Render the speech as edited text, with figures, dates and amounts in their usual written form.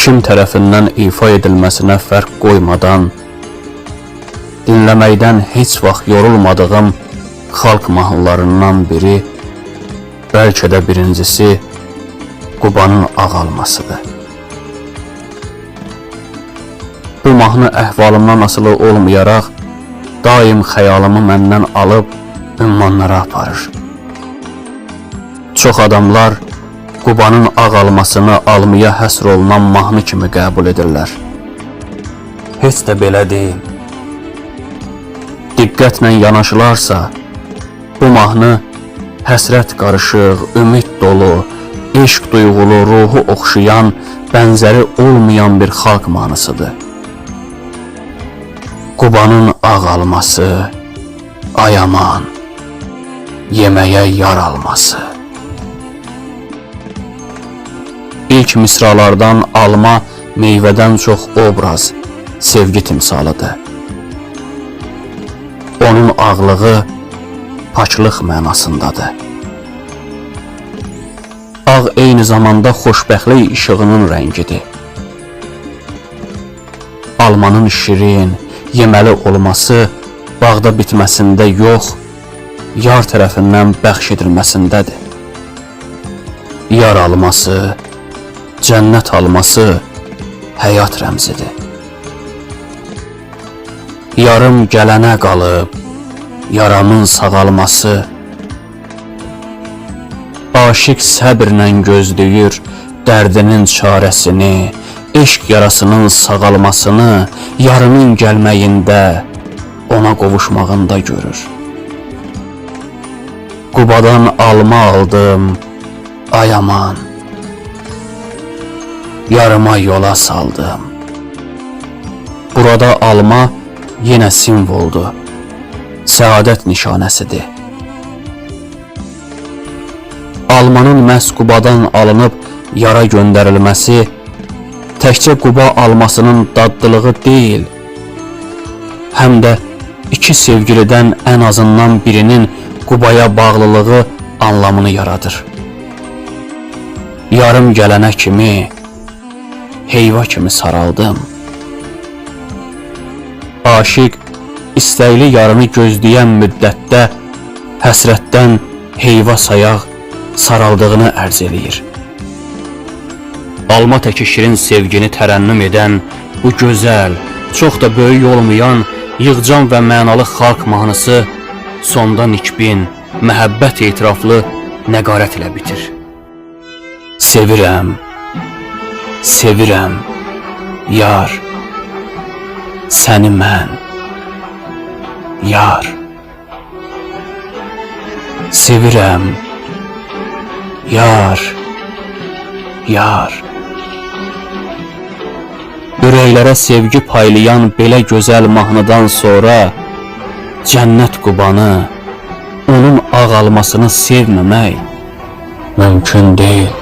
kim tərəfindən ifa edilməsinə fərq qoymadan, dinləməkdən heç vaxt yorulmadığım xalq mahnılarından biri, bəlkə də birincisi Qubanın Ağalmasıdır. Bu mahnı əhvalımdan asılı olmayaraq, daim xəyalımı məndən alıb ünvanlara aparır. Çox adamlar Qubanın Ağalmasını almaya həsr olunan mahnı kimi qəbul edirlər. Heç də belə deyil. Diqqətlə yanaşılarsa, bu mahnı həsrət qarışıq, ümid dolu, eşq duyğulu, ruhu oxşayan, bənzəri olmayan bir xalq mahnısıdır. Qubanın Ağalması, ay aman, yeməyə yar alması. İlk misralardan alma meyvədən çox obraz, sevgi timsalıdır. Onun ağlığı paklıq mənasındadır. Ağ eyni zamanda xoşbəxtlik işığının rəngidir. Almanın şirin, yeməli olması bağda bitməsində yox, yar tərəfindən bəxş edilməsindədir. Yar alması, cənnət alması həyat rəmzidir. Yarım gələnə qalıb, yaramın sağalması, aşiq səbrlə gözləyir dərdinin çarəsini, eşq yarasının sağalmasını, yarının gəlməyində, ona qovuşmağında görür. Qubadan alma aldım, ay aman, yarıma yola saldım. Burada alma yenə simvoldur, səadət nişanəsidir. Almanın məhz Qubadan alınıb yara göndərilməsi, təkcə Quba almasının dadlılığı deyil, həm də iki sevgilidən ən azından birinin Qubaya bağlılığı anlamını yaradır. Yarım gələnə kimi, heyva kimi saraldım. Aşiq istəkli yarını gözləyən müddətdə həsrətdən heyva sayaq saraldığını ərz eləyir. Alma təki şirin sevgini tərənnüm edən bu gözəl, çox da böyük olmayan, yığcam və mənalı xalq mahnısı sonda nikbin, məhəbbət etiraflı nəqarət ilə bitir. Sevirəm, sevirəm, yar, səni mən, yar. Sevirəm, yar, yar. Ürəklərə sevgi paylayan belə gözəl mahnıdan sonra Cənnət Qubanı, onun ağalmasını sevməmək mümkün deyil.